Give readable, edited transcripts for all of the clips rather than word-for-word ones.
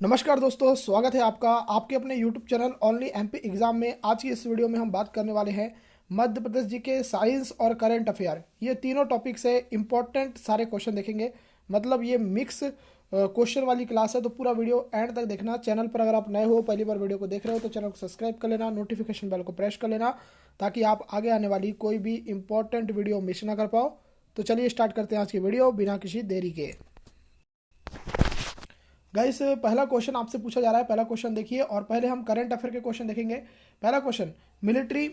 नमस्कार दोस्तों, स्वागत है आपका आपके अपने YouTube channel only MP exam में। आज की इस वीडियो में हम बात करने वाले हैं मध्य प्रदेश जी के साइंस और करंट अफेयर। ये तीनों टॉपिक से इम्पोर्टेंट सारे क्वेश्चन देखेंगे। मतलब ये मिक्स क्वेश्चन वाली क्लास है, तो पूरा वीडियो एंड तक देखना। चैनल पर अगर आप नए हो, पहली बार वीडियो को देख रहे हो, तो चैनल को सब्सक्राइब कर लेना, नोटिफिकेशन बेल को प्रेस कर लेना, ताकि आप आगे आने वाली कोई भी इंपॉर्टेंट वीडियो मिस ना कर पाओ। तो चलिए स्टार्ट करते हैं आज की वीडियो बिना किसी देरी के। गाइस, पहला क्वेश्चन आपसे पूछा जा रहा है। पहला क्वेश्चन देखिए, और पहले हम करंट अफेयर के क्वेश्चन देखेंगे। पहला क्वेश्चन, मिलिट्री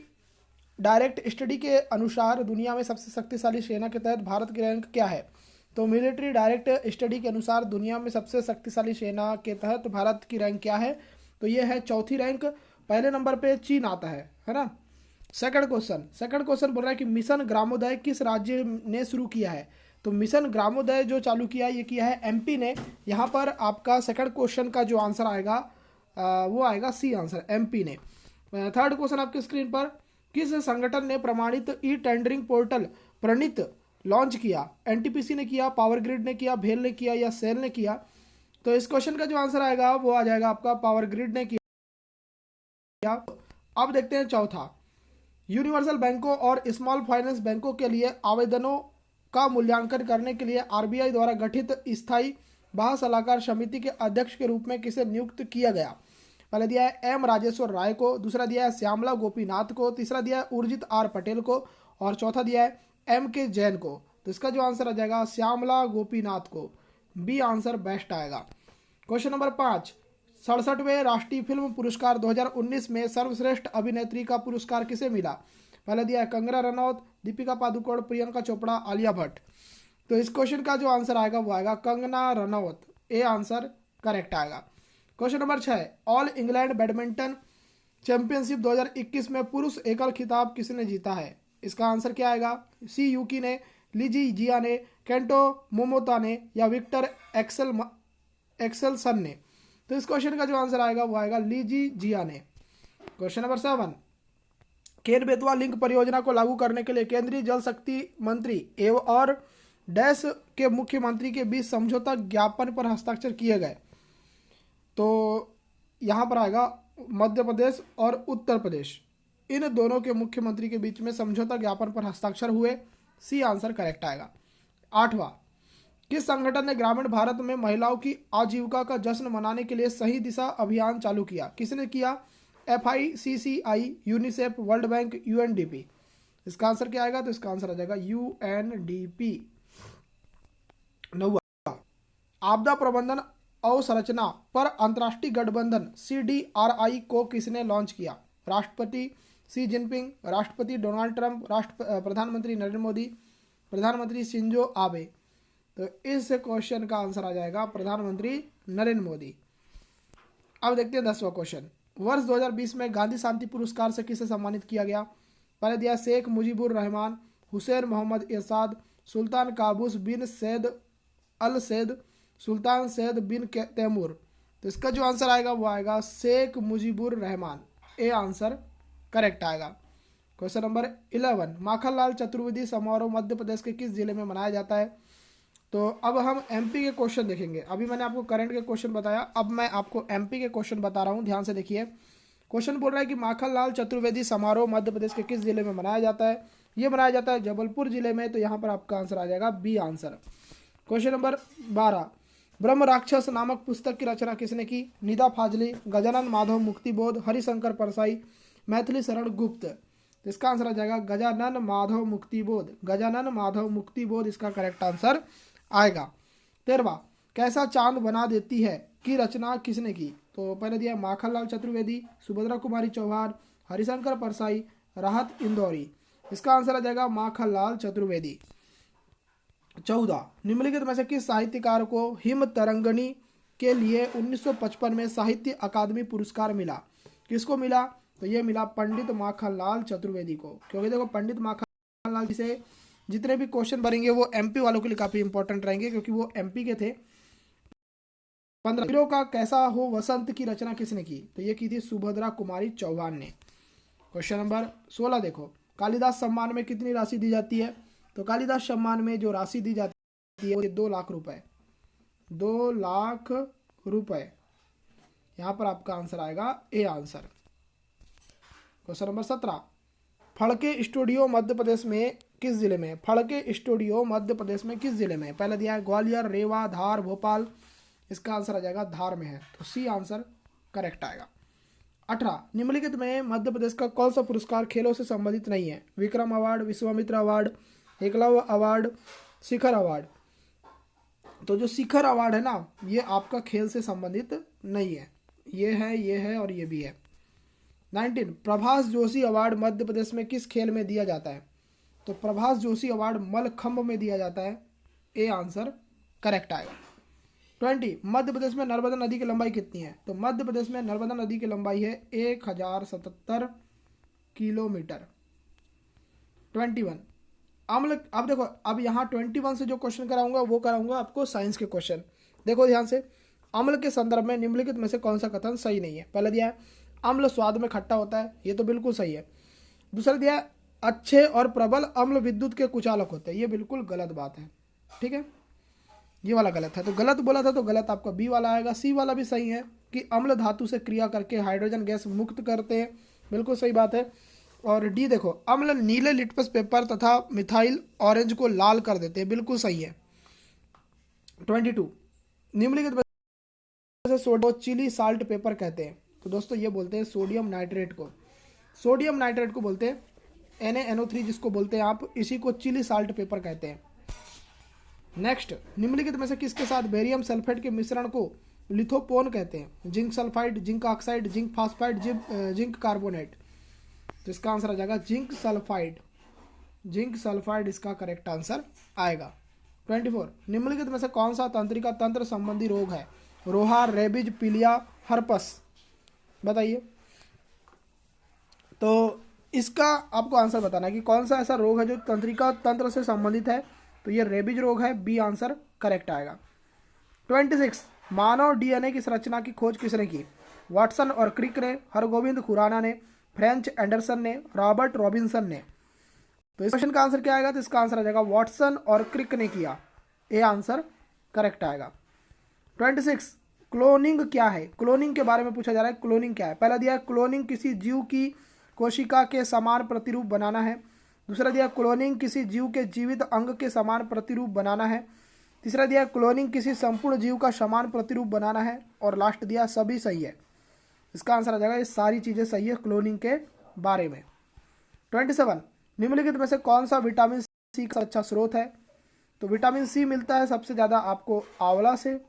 डायरेक्ट स्टडी के अनुसार दुनिया में सबसे शक्तिशाली सेना के तहत भारत की रैंक क्या है? तो मिलिट्री डायरेक्ट स्टडी के अनुसार दुनिया में सबसे शक्तिशाली सेना के तहत भारत की रैंक क्या है? तो ये है चौथी रैंक। पहले नंबर पे चीन आता है ना। सेकंड क्वेश्चन बोल रहा है कि मिशन ग्रामोदय किस राज्य ने शुरू किया है? तो मिशन ग्रामोदय जो चालू किया ये किया है एमपी ने। यहाँ पर आपका सेकंड क्वेश्चन का जो आंसर आएगा वो आएगा सी आंसर, एमपी ने। थर्ड क्वेश्चन आपकी स्क्रीन पर, किस संगठन ने प्रमाणित ई टेंडरिंग पोर्टल प्रणीत लॉन्च किया? एनटीपीसी ने किया, पावर ग्रिड ने किया, भेल ने किया या सेल ने किया? तो इस क्वेश्चन का जो आंसर आएगा वो आ जाएगा आपका पावर ग्रिड ने किया। अब देखते हैं चौथा, यूनिवर्सल बैंकों और स्मॉल फाइनेंस बैंकों के लिए आवेदनों का मूल्यांकन करने के लिए आरबीआई द्वारा गठित स्थायी महासलाहकार समिति के अध्यक्ष के रूप में किसे नियुक्त किया गया? पहले दिया है एम राजेश्वर राय को, दूसरा दिया है श्यामला गोपीनाथ को, तीसरा दिया है उर्जित आर पटेल को, और चौथा दिया है एम के जैन को। तो इसका जो आंसर आ जाएगा श्यामला गोपीनाथ को, बी आंसर बेस्ट आएगा। क्वेश्चन नंबर 5, 67वें राष्ट्रीय फिल्म पुरस्कार 2019 में सर्वश्रेष्ठ अभिनेत्री का पुरस्कार किसे मिला? पहले दिया है कंगना रनौत, दीपिका पादुकोण, प्रियंका चोपड़ा, आलिया भट्ट। तो इस क्वेश्चन का जो आंसर आएगा वो आएगा Kangana Ranaut, A answer correct आएगा। Question number 6, All England badminton championship 2021 में पुरुष एकल खिताब किसने जीता है? इसका आंसर क्या आएगा? सी यूकी ने, लीजी जिया ने, केंटो मोमोता ने, या विक्टर एक्सेल सन ने? तो इस क्वेश्चन का जो आंसर आएगा वो आएगा लीजी जिया ने। Question number 7, Ken Betwa link परियोजना को लागू करने के लिए केंद्रीय जल शक्ति मंत्री एवं और डैश के मुख्यमंत्री के बीच समझौता ज्ञापन पर हस्ताक्षर किए गए? तो यहाँ पर आएगा मध्य प्रदेश और उत्तर प्रदेश, इन दोनों के मुख्यमंत्री के बीच में समझौता ज्ञापन पर हस्ताक्षर हुए, सी आंसर करेक्ट आएगा। 8वां, किस संगठन ने ग्रामीण भारत में महिलाओं की आजीविका का जश्न मनाने के लिए सही दिशा अभियान चालू किया? किसने किया? FICCI, UNICEF, world bank, UNDP? इसका आंसर क्या आएगा? तो इसका आंसर आ जाएगा UNDP। 9वां, आपदा प्रबंधन अवसंरचना पर अंतर्राष्ट्रीय गठबंधन CDRI को किसने लॉन्च किया? राष्ट्रपति सी जिनपिंग, राष्ट्रपति डोनाल्ड ट्रंप, प्रधानमंत्री नरेंद्र मोदी, प्रधानमंत्री शिंजो आबे? तो इस क्वेश्चन का आंसर आ जाएगा प्रधानमंत्री नरेंद्र मोदी। अब देखते हैं 10वां क्वेश्चन, वर्ष 2020 में गांधी शांति पुरस्कार से किसे सम्मानित किया गया? पहले दिया Sheikh Mujibur Rahman, Hussain Muhammad Ershad, Sultan Qaboos bin Said al Said, Sultan Said bin Taimur? तो इसका जो आंसर आएगा वो आएगा Sheikh Mujibur Rahman, A answer correct आएगा। क्वेश्चन नंबर 11, माखनलाल चतुर्वेदी समारोह मध्य प्रदेश के किस जिले में मनाया जाता है? तो अब हम एमपी के क्वेश्चन देखेंगे। अभी मैंने आपको करंट के क्वेश्चन बताया, अब मैं आपको एमपी के क्वेश्चन बता रहा हूँ, ध्यान से देखिए। क्वेश्चन बोल रहा है कि माखनलाल चतुर्वेदी समारोह मध्य प्रदेश के किस जिले में मनाया जाता है? ये मनाया जाता है जबलपुर जिले में, तो यहाँ पर आपका आंसर आ जाएगा बी आंसर। क्वेश्चन नंबर 12, ब्रह्म राक्षस नामक पुस्तक की रचना किसने की? निदा फाजली, गजानन माधव मुक्तिबोध, हरिशंकर परसाई, मैथिली शरण गुप्त? इसका आंसर आ जाएगा गजानन माधव मुक्तिबोध, गजानन माधव मुक्तिबोध इसका करेक्ट आंसर आएगा। 13वां, कैसा चांद बना देती है की रचना किसने की? तो पहले दिया माखनलाल चतुर्वेदी, सुभद्रा कुमारी चौहान, हरिशंकर परसाई, राहत इंदौरी? इसका आंसर आ जाएगा माखनलाल चतुर्वेदी। 14, निम्नलिखित में से किस साहित्यकार को हिम तरंगनी के लिए 1955 में साहित्य अकादमी पुरस्कार मिला? किसको मिला? तो ये मिला पंडित माखनलाल चतुर्वेदी को, क्योंकि देखो पंडित माखनलाल जी से जितने भी क्वेश्चन बनेंगे वो एमपी वालों के लिए काफी इंपॉर्टेंट रहेंगे, क्योंकि वो एमपी के थे। 15, हीरो का कैसा हो वसंत की रचना किसने की? तो ये की थी सुभद्रा कुमारी चौहान ने। क्वेश्चन नंबर 16 देखो, कालिदास सम्मान में कितनी राशि दी जाती है? तो कालिदास सम्मान में जो राशि दी जाती है वो 2 लाख रुपए, 2 लाख रुपए। यहाँ पर आपका आंसर आएगा A answer. Question number 17, Phadke studio Madhya Pradesh में किस जिले में है? फड़के स्टूडियो मध्य प्रदेश में किस जिले में है? पहले दिया है ग्वालियर, रेवा, धार, भोपाल। इसका आंसर आ जाएगा धार में है, तो सी आंसर करेक्ट आएगा। 18, निम्नलिखित में मध्य प्रदेश का कौन सा पुरस्कार खेलों से संबंधित नहीं है? Vikram award, Vishwamitra award, Eklavya award, Shikhar award. तो जो शिखर अवार्ड है ना, ये आपका खेल से संबंधित नहीं है। ये है और ये भी है। 19, प्रभास जोशी अवार्ड मध्य प्रदेश में किस खेल में दिया जाता है? तो प्रभास जोशी अवार्ड मल्लखंब में दिया जाता है, ए आंसर करेक्ट आएगा। 20, मध्य प्रदेश में नर्मदा नदी की लंबाई कितनी है? तो मध्य प्रदेश में नर्मदा नदी की लंबाई है 1077 किलोमीटर। 21, अम्ल, अब देखो, अब यहाँ 21 से जो क्वेश्चन कराऊंगा वो कराऊंगा आपको साइंस के क्वेश्चन। देखो ध्यान से, अम्ल के संदर्भ में निम्नलिखित में से कौन सा कथन सही नहीं है? पहले दिया है अम्ल स्वाद में खट्टा होता है, ये तो बिल्कुल सही है। दूसरा दिया है अच्छे और प्रबल अम्ल विद्युत के कुचालक होते हैं, ये बिल्कुल गलत बात है। ठीक है, ये वाला गलत है, तो गलत बोला था तो गलत आपका बी वाला आएगा। सी वाला भी सही है कि अम्ल धातु से क्रिया करके हाइड्रोजन गैस मुक्त करते हैं, बिल्कुल सही बात है। और डी देखो, अम्ल नीले लिटमस पेपर तथा मिथाइल ऑरेंज को लाल कर देते हैं, बिल्कुल सही है। 22, निम्नलिखित में से सोडियम चिली साल्ट पेपर कहते हैं? तो दोस्तों ये बोलते हैं सोडियम नाइट्रेट को। सोडियम नाइट्रेट को बोलते हैं NaNO3 जिसको बोलते हैं आप, इसी को चिली साल्ट पेपर कहते हैं। नेक्स्ट, निम्नलिखित में से किसके साथ बेरियम सल्फेट के मिश्रण को लिथोपोन कहते हैं? Zinc sulphide, zinc oxide, zinc phosphide, zinc carbonate. तो इसका आंसर आ जाएगा जिंक सल्फाइड। जिंक सल्फाइड इसका करेक्ट आंसर आएगा। 24, निम्नलिखित में से कौन सा तंत्रिका तंत्र संबंधी रोग है? रोहा, रेबीज, पीलिया, हर्पस, बताइए। तो इसका आपको आंसर बताना है कि कौन सा ऐसा रोग है जो तंत्रिका तंत्र से संबंधित है। तो ये रेबीज रोग है, बी आंसर करेक्ट आएगा। 26, मानव डीएनए की संरचना की खोज किसने की? वाटसन और क्रिक ने, हरगोविंद खुराना ने, फ्रेंच एंडरसन ने, रॉबर्ट रॉबिन्सन ने। तो इस क्वेश्चन का आंसर क्या आएगा? तो इसका आंसर आ जाएगा वाटसन और क्रिक ने किया, ए आंसर करेक्ट आएगा। 26, क्लोनिंग क्या है? क्लोनिंग के बारे में पूछा जा रहा है, क्लोनिंग क्या है? पहला दिया क्लोनिंग किसी जीव की कोशिका के समान प्रतिरूप बनाना है। दूसरा दिया क्लोनिंग किसी जीव के जीवित अंग के समान प्रतिरूप बनाना है। तीसरा दिया क्लोनिंग किसी संपूर्ण जीव का समान प्रतिरूप बनाना है। और लास्ट दिया सभी सही है। इसका आंसर आ जाएगा ये सारी चीज़ें सही है क्लोनिंग के बारे में। 27, निम्नलिखित में से कौन सा विटामिन सी का अच्छा स्रोत है? तो विटामिन सी मिलता है सबसे ज़्यादा आपको आंवला से,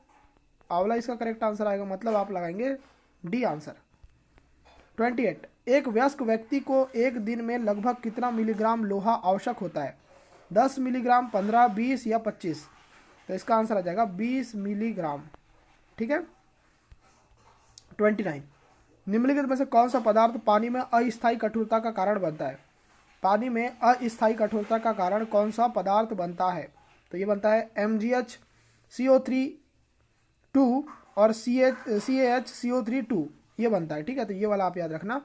आंवला इसका करेक्ट आंसर आएगा, मतलब आप लगाएंगे डी आंसर। 28, एक वयस्क व्यक्ति को एक दिन में लगभग कितना मिलीग्राम लोहा आवश्यक होता है? 10 मिलीग्राम, 15, 20 या 25? तो इसका आंसर आ जाएगा 20 मिलीग्राम। ठीक है। 29, निम्नलिखित में से कौन सा पदार्थ पानी में अस्थायी कठोरता का कारण बनता है? पानी में अस्थायी कठोरता का कारण कौन सा पदार्थ बनता है? तो ये बनता है MgH, CO3 और CaHCO3 ये बनता है। ठीक है, तो ये वाला आप याद रखना।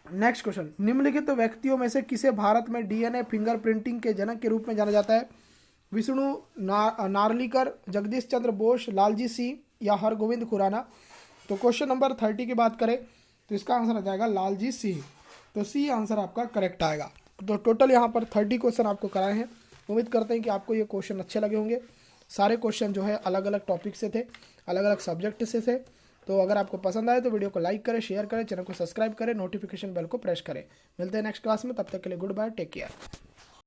नेक्स्ट क्वेश्चन, निम्नलिखित व्यक्तियों में से किसे भारत में डीएनए फिंगरप्रिंटिंग के जनक के रूप में जाना जाता है? विष्णु नार्लिकर, जगदीश चंद्र बोस, लालजी सिंह या हरगोविंद खुराना? तो क्वेश्चन नंबर 30 की बात करें तो इसका आंसर आ जाएगा लालजी सिंह। तो सी आंसर आपका करेक्ट आएगा। तो टोटल यहाँ पर 30 क्वेश्चन आपको कराए हैं। उम्मीद करते हैं कि आपको ये क्वेश्चन अच्छे लगे होंगे। सारे क्वेश्चन जो है अलग अलग टॉपिक से थे, अलग अलग सब्जेक्ट से थे। तो अगर आपको पसंद आए तो वीडियो को लाइक करें, शेयर करें, चैनल को सब्सक्राइब करें, नोटिफिकेशन बेल को प्रेस करें। मिलते हैं नेक्स्ट क्लास में, तब तक के लिए गुड बाय, टेक केयर।